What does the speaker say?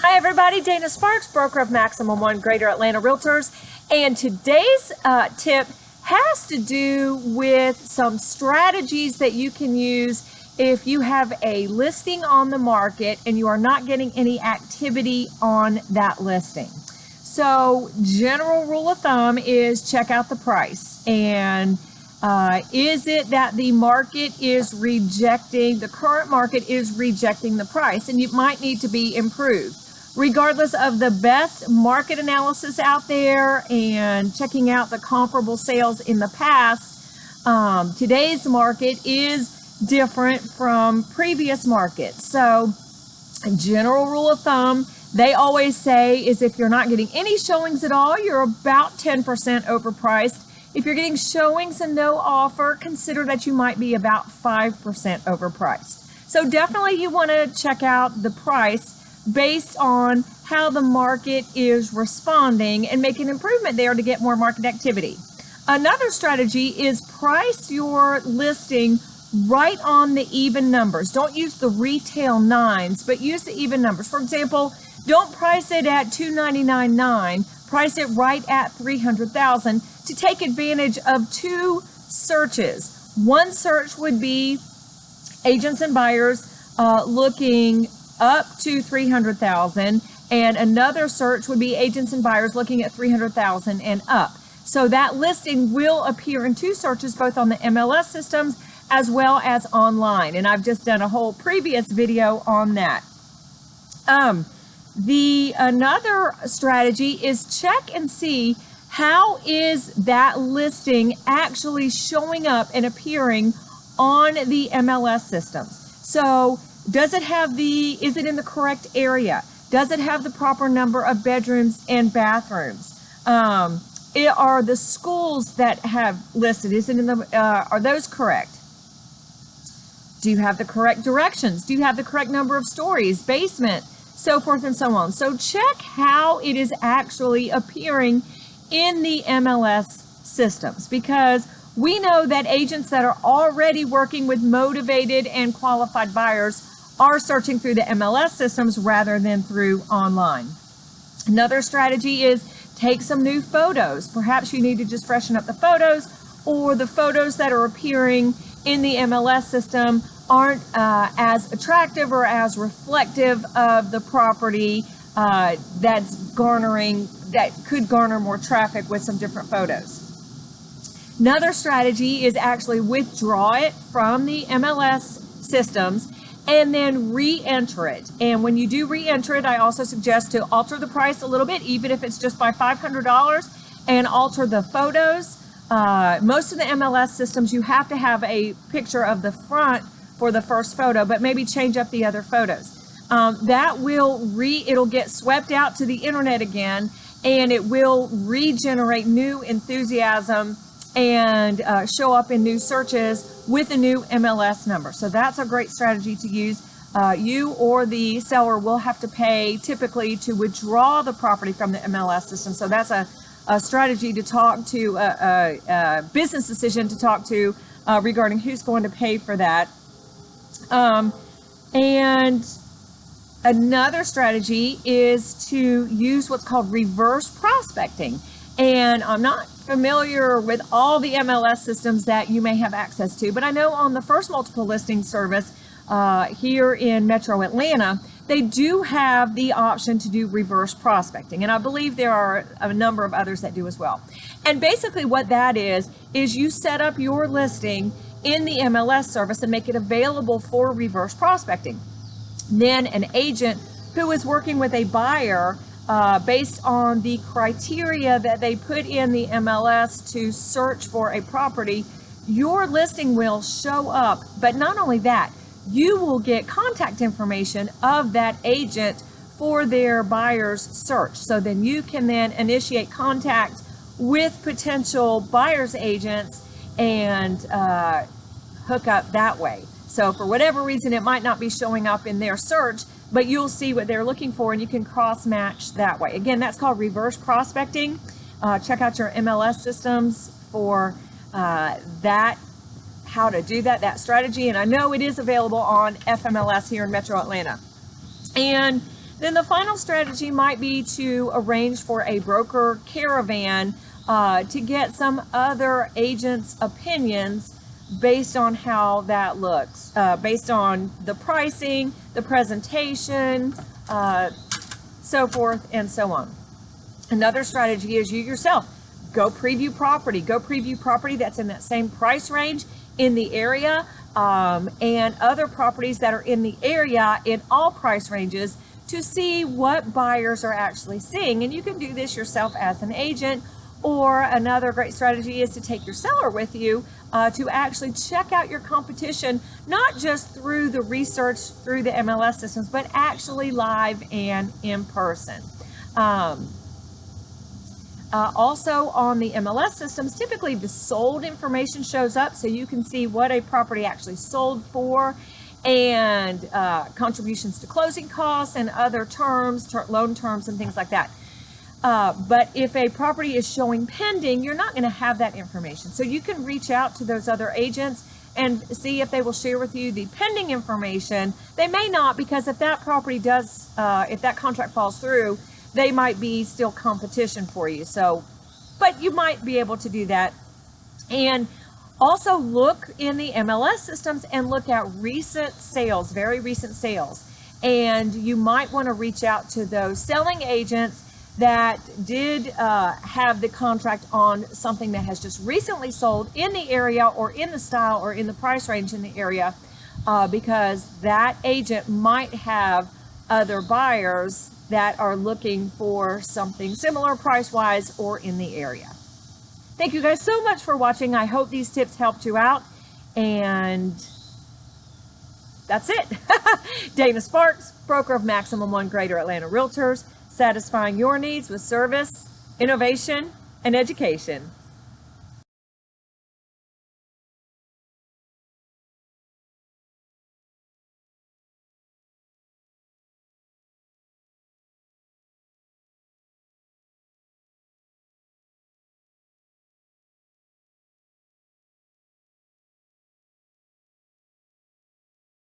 Hi everybody, Dana Sparks, broker of Maximum One Greater Atlanta Realtors, and today's tip has to do with some strategies that you can use if you have a listing on the market and you are not getting any activity on that listing. So general rule of thumb is check out the price, and is it that the market is rejecting, the current market is rejecting the price, and you might need to be improved. Regardless of the best market analysis out there and checking out the comparable sales in the past, today's market is different from previous markets. So general rule of thumb, they always say, is if you're not getting any showings at all, you're about 10% overpriced. If you're getting showings and no offer, consider that you might be about 5% overpriced. So definitely you want to check out the price based on how the market is responding and make an improvement there to get more market activity. Another strategy is price your listing right on the even numbers. Don't use the retail nines, but use the even numbers. For example, don't price it at $299.9, price it right at $300,000 to take advantage of two searches. One search would be agents and buyers looking up to $300,000, and another search would be agents and buyers looking at $300,000 and up. So that listing will appear in two searches, both on the MLS systems as well as online, and I've just done a whole previous video on that. Another strategy is check and see how is that listing actually showing up and appearing on the MLS systems. So is it in the correct area? Does it have the proper number of bedrooms and bathrooms? Are the schools that have listed, are those correct? Do you have the correct directions? Do you have the correct number of stories, basement, so forth and so on? So check how it is actually appearing in the MLS systems, because we know that agents that are already working with motivated and qualified buyers are searching through the MLS systems rather than through online. Another strategy is take some new photos. Perhaps you need to just freshen up the photos, or the photos that are appearing in the MLS system aren't as attractive or as reflective of the property that could garner more traffic with some different photos. Another strategy is actually withdraw it from the MLS systems and then re-enter it. And when you do re-enter it, I also suggest to alter the price a little bit, even if it's just by $500, and alter the photos. Most of the MLS systems, you have to have a picture of the front for the first photo, but maybe change up the other photos. It'll get swept out to the internet again, and it will regenerate new enthusiasm and show up in new searches with a new MLS number. So that's a great strategy to use. You or the seller will have to pay typically to withdraw the property from the MLS system. So that's a strategy to talk to, a business decision to talk to regarding who's going to pay for that. And another strategy is to use what's called reverse prospecting. And I'm not familiar with all the MLS systems that you may have access to, but I know on the First Multiple Listing Service here in Metro Atlanta, they do have the option to do reverse prospecting, and I believe there are a number of others that do as well. And basically what that is you set up your listing in the MLS service and make it available for reverse prospecting. Then an agent who is working with a buyer based on the criteria that they put in the MLS to search for a property, your listing will show up. But not only that, you will get contact information of that agent for their buyer's search. So then you can then initiate contact with potential buyer's agents and hook up that way. So for whatever reason, it might not be showing up in their search, but you'll see what they're looking for and you can cross-match that way. Again, that's called reverse prospecting. Check out your MLS systems for that, how to do that strategy. And I know it is available on FMLS here in Metro Atlanta. And Then the final strategy might be to arrange for a broker caravan to get some other agents' opinions based on how that looks, based on the pricing, the presentation, so forth and so on. Another strategy is you yourself go preview property that's in that same price range in the area, and other properties that are in the area in all price ranges to see what buyers are actually seeing. And you can do this yourself as an agent, or another great strategy is to take your seller with you to actually check out your competition, not just through the research through the MLS systems, but actually live and in person. Also on the MLS systems, typically the sold information shows up, so you can see what a property actually sold for, and contributions to closing costs and other terms, loan terms and things like that. But if a property is showing pending, you're not going to have that information. So you can reach out to those other agents and see if they will share with you the pending information. They may not, because if that property does, if that contract falls through, they might be still competition for you. So, but you might be able to do that. And also look in the MLS systems and look at recent sales, very recent sales. And you might want to reach out to those selling agents that did have the contract on something that has just recently sold in the area or in the style or in the price range in the area, because that agent might have other buyers that are looking for something similar price-wise or in the area. Thank you guys so much for watching. I hope these tips helped you out, and that's it. Dana Sparks, broker of Maximum One Greater Atlanta Realtors, satisfying your needs with service, innovation, and education.